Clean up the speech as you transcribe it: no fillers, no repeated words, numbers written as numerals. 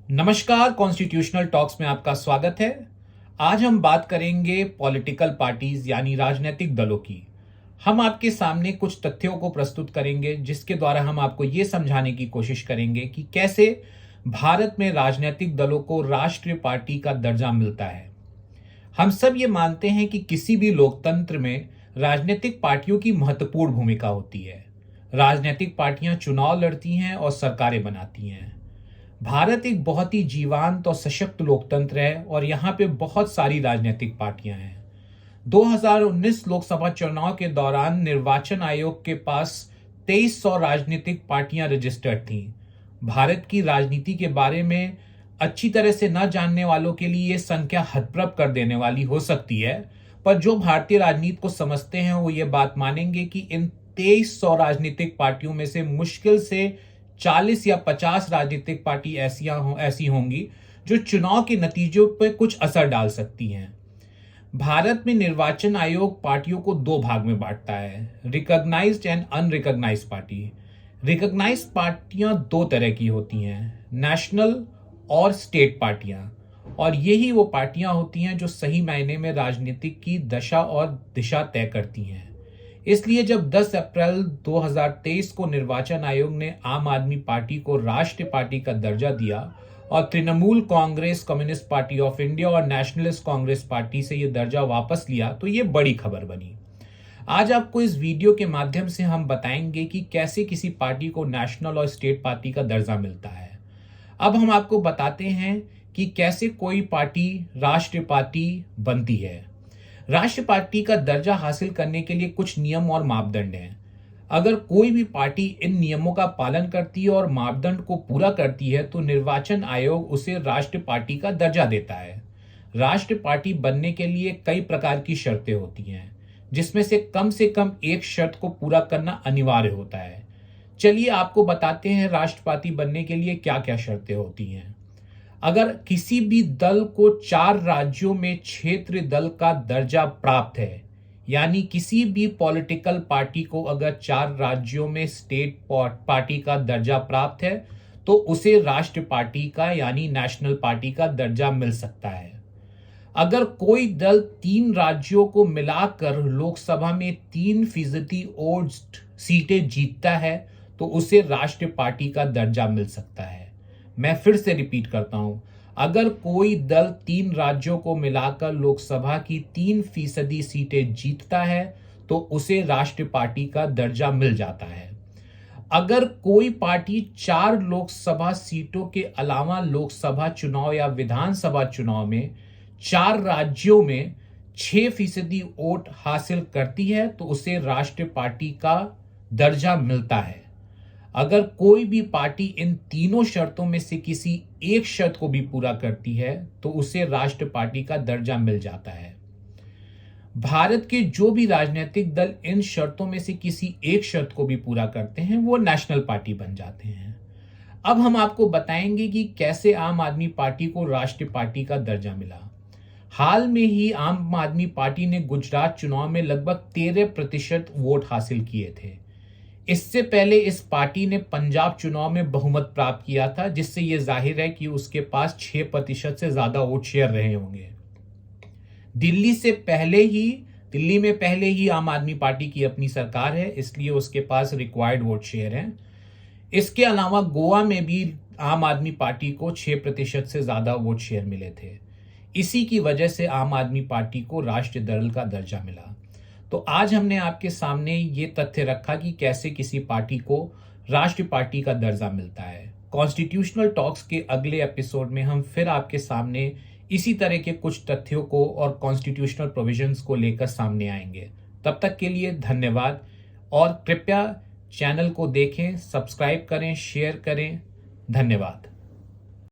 नमस्कार, constitutional talks में आपका स्वागत है। आज हम बात करेंगे पॉलिटिकल पार्टीज यानी राजनीतिक दलों की। हम आपके सामने कुछ तथ्यों को प्रस्तुत करेंगे जिसके द्वारा हम आपको ये समझाने की कोशिश करेंगे कि कैसे भारत में राजनीतिक दलों को राष्ट्रीय पार्टी का दर्जा मिलता है। हम सब ये मानते हैं कि किसी भी लोकतंत्र में राजनीतिक पार्टियों की महत्वपूर्ण भूमिका होती है। राजनीतिक पार्टियां चुनाव लड़ती हैं और सरकारें बनाती हैं। भारत एक बहुत ही जीवंत और सशक्त लोकतंत्र है और यहाँ पे बहुत सारी राजनीतिक पार्टियां हैं। 2019 लोकसभा चुनाव के दौरान निर्वाचन आयोग के पास 2300 राजनीतिक पार्टियां रजिस्टर्ड थीं। भारत की राजनीति के बारे में अच्छी तरह से न जानने वालों के लिए ये संख्या हतप्रभ कर देने वाली हो सकती है, पर जो भारतीय राजनीति को समझते हैं वो ये बात मानेंगे कि इन 2300 राजनीतिक पार्टियों में से मुश्किल से 40 या 50 राजनीतिक पार्टी ऐसी होंगी जो चुनाव के नतीजों पर कुछ असर डाल सकती हैं। भारत में निर्वाचन आयोग पार्टियों को दो भाग में बांटता है, recognised and unrecognised party. Recognised पार्टियां दो तरह की होती हैं, नेशनल और स्टेट पार्टियां, और यही वो पार्टियां होती हैं जो सही मायने में राजनीतिक की दशा और दिशा तय करती हैं। इसलिए जब 10 अप्रैल 2023 को निर्वाचन आयोग ने आम आदमी पार्टी को राष्ट्रीय पार्टी का दर्जा दिया और Trinamool Congress, communist party of India और नेशनलिस्ट कांग्रेस पार्टी से यह दर्जा वापस लिया, तो ये बड़ी खबर बनी। आज आपको इस वीडियो के माध्यम से हम बताएंगे कि कैसे किसी पार्टी को नेशनल और स्टेट पार्टी का दर्जा मिलता है। अब हम आपको बताते हैं कि कैसे कोई पार्टी राष्ट्रीय पार्टी बनती है। राष्ट्रीय पार्टी का दर्जा हासिल करने के लिए कुछ नियम और मापदंड हैं। अगर कोई भी पार्टी इन नियमों का पालन करती है और मापदंड को पूरा करती है तो निर्वाचन आयोग उसे राष्ट्रीय पार्टी का दर्जा देता है। राष्ट्रीय पार्टी बनने के लिए कई प्रकार की शर्तें होती हैं, जिसमें से कम एक शर्त को पूरा करना अनिवार्य होता है। चलिए आपको बताते हैं राष्ट्रीय पार्टी बनने के लिए क्या क्या शर्तें होती हैं। अगर किसी भी दल को 4 राज्यों में क्षेत्रीय दल का दर्जा प्राप्त है, यानी किसी भी पॉलिटिकल पार्टी को अगर 4 राज्यों में स्टेट पार्टी का दर्जा प्राप्त है तो उसे राष्ट्रीय पार्टी का यानी नेशनल पार्टी का दर्जा मिल सकता है। अगर कोई दल 3 राज्यों को मिलाकर लोकसभा में 3% वोट सीटें जीतता है तो उसे राष्ट्रीय पार्टी का दर्जा मिल सकता है। मैं फिर से रिपीट करता हूं, अगर कोई दल 3 राज्यों को मिलाकर लोकसभा की 3% सीटें जीतता है तो उसे राष्ट्रीय पार्टी का दर्जा मिल जाता है। अगर कोई पार्टी 4 लोकसभा सीटों के अलावा लोकसभा चुनाव या विधानसभा चुनाव में 4 राज्यों में 6% वोट हासिल करती है तो उसे राष्ट्रीय पार्टी का दर्जा मिलता है। अगर कोई भी पार्टी इन तीनों शर्तों में से किसी एक शर्त को भी पूरा करती है तो उसे राष्ट्रीय पार्टी का दर्जा मिल जाता है। भारत के जो भी राजनीतिक दल इन शर्तों में से किसी एक शर्त को भी पूरा करते हैं वो नेशनल पार्टी बन जाते हैं। अब हम आपको बताएंगे कि कैसे आम आदमी पार्टी को राष्ट्रीय पार्टी का दर्जा मिला। हाल में ही आम आदमी पार्टी ने गुजरात चुनाव में लगभग 13% वोट हासिल किए थे। इससे पहले इस पार्टी ने पंजाब चुनाव में बहुमत प्राप्त किया था, जिससे यह जाहिर है कि उसके पास 6% से ज्यादा वोट शेयर रहे होंगे। दिल्ली में पहले ही आम आदमी पार्टी की अपनी सरकार है, इसलिए उसके पास रिक्वायर्ड वोट शेयर है। इसके अलावा गोवा में भी आम आदमी पार्टी को 6% से ज्यादा वोट शेयर मिले थे। इसी की वजह से आम आदमी पार्टी को राष्ट्रीय दल का दर्जा मिला। तो आज हमने आपके सामने ये तथ्य रखा कि कैसे किसी पार्टी को राष्ट्रीय पार्टी का दर्जा मिलता है। कॉन्स्टिट्यूशनल टॉक्स के अगले एपिसोड में हम फिर आपके सामने इसी तरह के कुछ तथ्यों को और कॉन्स्टिट्यूशनल प्रोविजंस को लेकर सामने आएंगे। तब तक के लिए धन्यवाद और कृपया चैनल को देखें, सब्सक्राइब करें, शेयर करें। धन्यवाद।